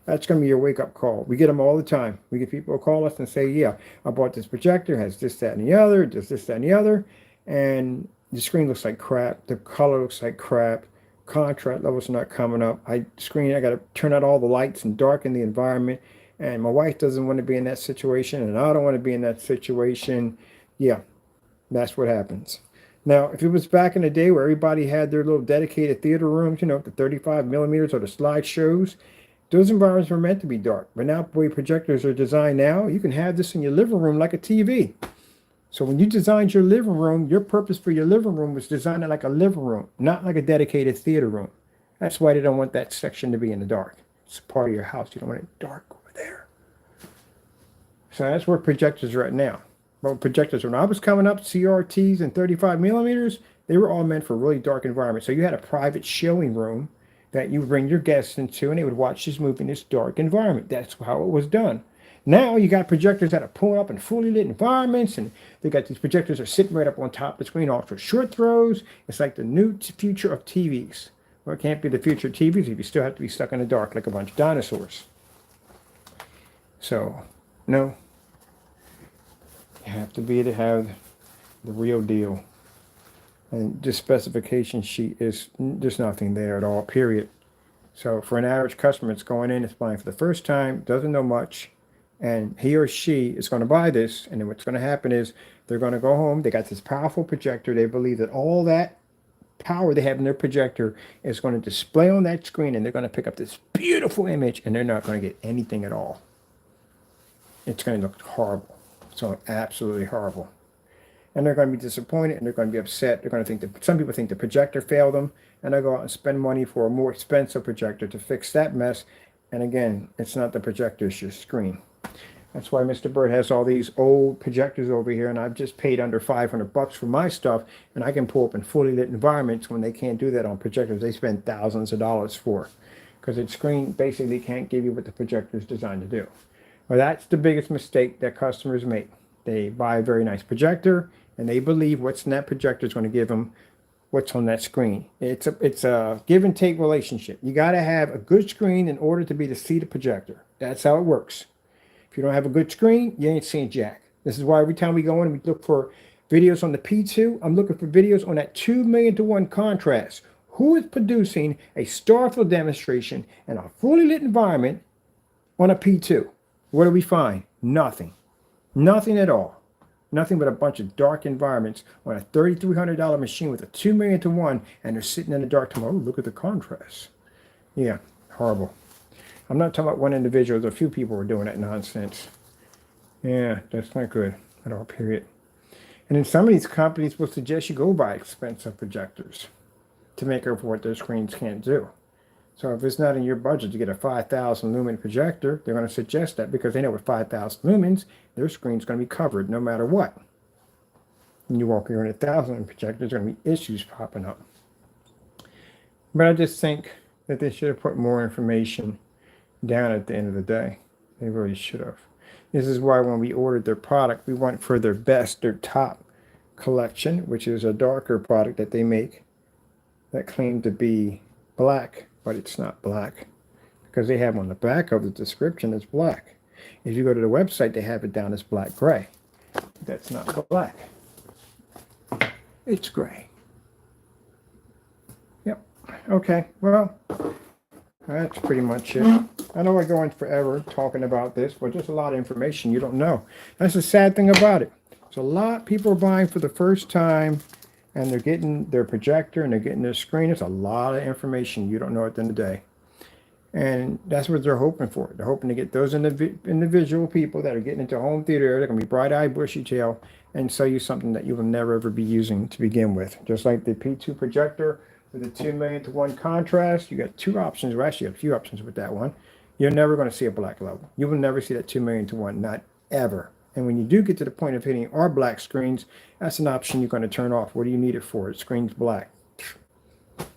That's going to be your wake-up call. We get them all the time. We get people who call us and say, yeah, I bought this projector, has this, that, and the other, does this, that, and the other. And the screen looks like crap. The color looks like crap. Contrast levels are not coming up. I got to turn out all the lights and darken the environment. And my wife doesn't want to be in that situation, and I don't want to be in that situation. Yeah, that's what happens. Now, if it was back in the day where everybody had their little dedicated theater rooms, the 35 millimeters or the slide shows, those environments were meant to be dark. But now the way projectors are designed now, you can have this in your living room like a TV. So when you designed your living room, your purpose for your living room was designed it like a living room, not like a dedicated theater room. That's why they don't want that section to be in the dark. It's part of your house. You don't want it dark over there. So that's where projectors are at now. Well, projectors, when I was coming up, CRTs and 35 millimeters, they were all meant for really dark environments. So you had a private showing room that you would bring your guests into, and they would watch this movie in this dark environment. That's how it was done. Now you got projectors that are pulling up in fully lit environments, and they got these projectors that are sitting right up on top of the screen, all for short throws. It's like the new future of TVs. Well, it can't be the future of TVs if you still have to be stuck in the dark like a bunch of dinosaurs. So, no. You have to be to have the real deal. And this specification sheet is there's nothing there at all, period. So for an average customer, it's going in, it's buying for the first time, doesn't know much, and he or she is going to buy this, and then what's going to happen is they're going to go home, they got this powerful projector, they believe that all that power they have in their projector is going to display on that screen, and they're going to pick up this beautiful image, and they're not going to get anything at all. It's going to look horrible. It's going to look absolutely horrible. And they're going to be disappointed, and they're going to be upset. They're going to think that some people think the projector failed them, and they'll go out and spend money for a more expensive projector to fix that mess. And again, it's not the projector, it's your screen. That's why Mr. Bird has all these old projectors over here, and I've just paid under $500 for my stuff, and I can pull up in fully lit environments when they can't do that on projectors they spend thousands of dollars for, because the screen basically can't give you what the projector is designed to do. Well, that's the biggest mistake that customers make. They buy a very nice projector, and they believe what's in that projector is going to give them what's on that screen. It's a give and take relationship. You got to have a good screen in order to be to see the projector. That's how it works. If you don't have a good screen, you ain't seeing jack. This is why every time we go in, we look for Videos on the P2, I'm looking for videos on that 2 million to 1 contrast. Who is producing a star field demonstration in a fully lit environment on a P2? What do we find? Nothing. Nothing at all. Nothing but a bunch of dark environments on a $3,300 machine with a 2 million to 1, and they're sitting in the dark tomorrow. Oh, look at the contrast. Yeah, horrible. I'm not talking about one individual. A few people were doing that nonsense. Yeah, that's not good at all, period. And then some of these companies will suggest you go buy expensive projectors to make up for what their screens can't do. So if it's not in your budget to get a 5,000 lumen projector, they're going to suggest that because they know with 5,000 lumens, their screen's going to be covered no matter what. And you walk here in 1,000 projector, there's going to be issues popping up. But I just think that they should have put more information down at the end of the day. They really should have. This is why when we ordered their product, we went for their best, their top collection, which is a darker product that they make that claimed to be black, but it's not black because they have on the back of the description it's black. If you go to the website, they have it down as black gray. That's not black. It's gray. Yep. Okay. Well, that's pretty much it. I know I go on forever talking about this, but just a lot of information you don't know. That's the sad thing about it. So a lot of people are buying for the first time, and they're getting their projector and they're getting their screen. It's a lot of information you don't know at the end of the day. And that's what they're hoping for. They're hoping to get those individual people that are getting into home theater. They're going to be bright-eyed, bushy-tail, and sell you something that you will never, ever be using to begin with. Just like the P2 projector with a 2 million to 1 contrast, you got two options. Well, actually, you have a few options with that one. You're never going to see a black level. You will never see that 2 million to 1, not ever. And when you do get to the point of hitting our black screens, that's an option you're going to turn off. What do you need it for? The screen's black.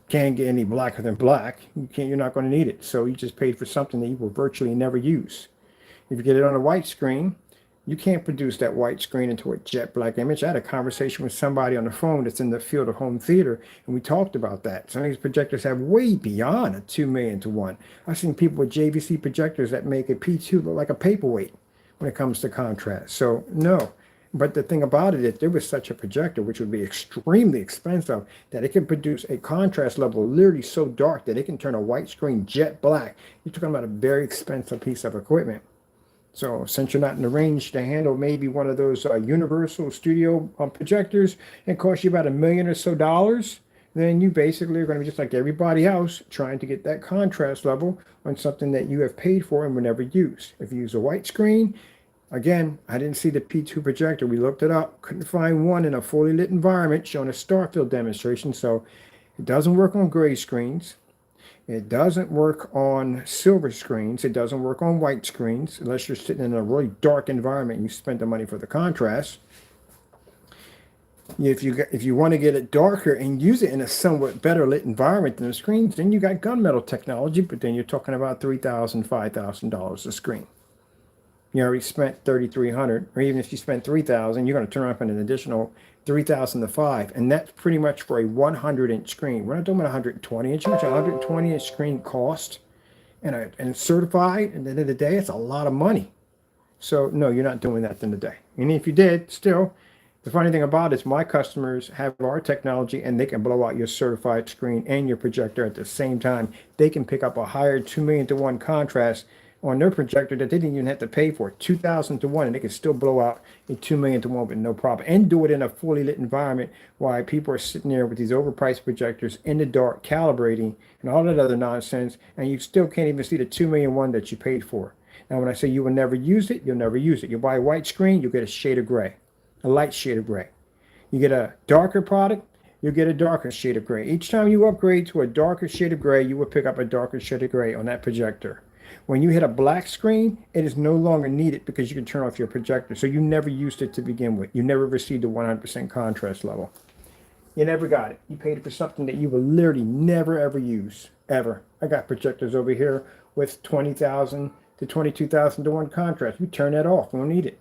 Can't get any blacker than black. You're not going to need it. So you just paid for something that you will virtually never use. If you get it on a white screen, you can't produce that white screen into a jet black image. I had a conversation with somebody on the phone that's in the field of home theater, and we talked about that. Some of these projectors have way beyond a 2 million to 1. I've seen people with JVC projectors that make a P2 look like a paperweight when it comes to contrast. So no. But the thing about it, if there was such a projector, which would be extremely expensive, that it can produce a contrast level literally so dark that it can turn a white screen jet black, you're talking about a very expensive piece of equipment. So since you're not in the range to handle maybe one of those Universal Studio projectors, and cost you about $1 million or so, then you basically are going to be just like everybody else trying to get that contrast level on something that you have paid for and will never use. If you use a white screen, again, I didn't see the P2 projector. We looked it up. Couldn't find one in a fully lit environment showing a star field demonstration. So it doesn't work on gray screens. It doesn't work on silver screens. It doesn't work on white screens unless you're sitting in a really dark environment and you spend the money for the contrast. If you want to get it darker and use it in a somewhat better lit environment than the screens, then you got gunmetal technology, but then you're talking about $3,000, $5,000 a screen. You already spent $3,300, or even if you spent $3,000, you're going to turn around and an additional $3,000 to $5,000, and that's pretty much for a 100-inch screen. We're not talking about 120-inch. How much a 120-inch screen cost, and certified. At the end of the day, it's a lot of money. So no, you're not doing that at the end of the day. And if you did, still, the funny thing about it is my customers have our technology, and they can blow out your certified screen and your projector at the same time. They can pick up a higher 2 million to 1 contrast on their projector that they didn't even have to pay for, 2,000 to 1, and they can still blow out a 2 million to 1 with no problem, and do it in a fully lit environment while people are sitting there with these overpriced projectors in the dark calibrating and all that other nonsense, and you still can't even see the 2 million one that you paid for. Now, when I say you will never use it, you'll never use it. You buy a white screen, you'll get a shade of gray, a light shade of gray. You get a darker product, you'll get a darker shade of gray. Each time you upgrade to a darker shade of gray, you will pick up a darker shade of gray on that projector. When you hit a black screen, it is no longer needed because you can turn off your projector. So you never used it to begin with. You never received a 100% contrast level. You never got it. You paid it for something that you will literally never, ever use, ever. I got projectors over here with 20,000 to 22,000 to 1 contrast. You turn that off. You don't need it.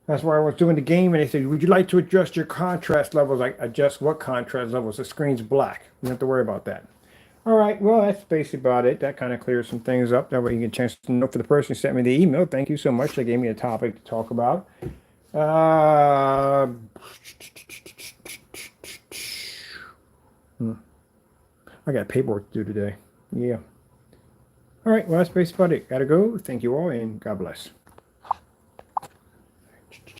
That's why I was doing the game, and they said, would you like to adjust your contrast levels? Like, adjust what contrast levels? The screen's black. You don't have to worry about that. All right, well, that's basically about it. That kind of clears some things up. That way you get a chance to know for the person who sent me the email. Thank you so much. They gave me a topic to talk about. I got paperwork to do today. Yeah. All right. Well, that's basically about it. Gotta go. Thank you all, and God bless.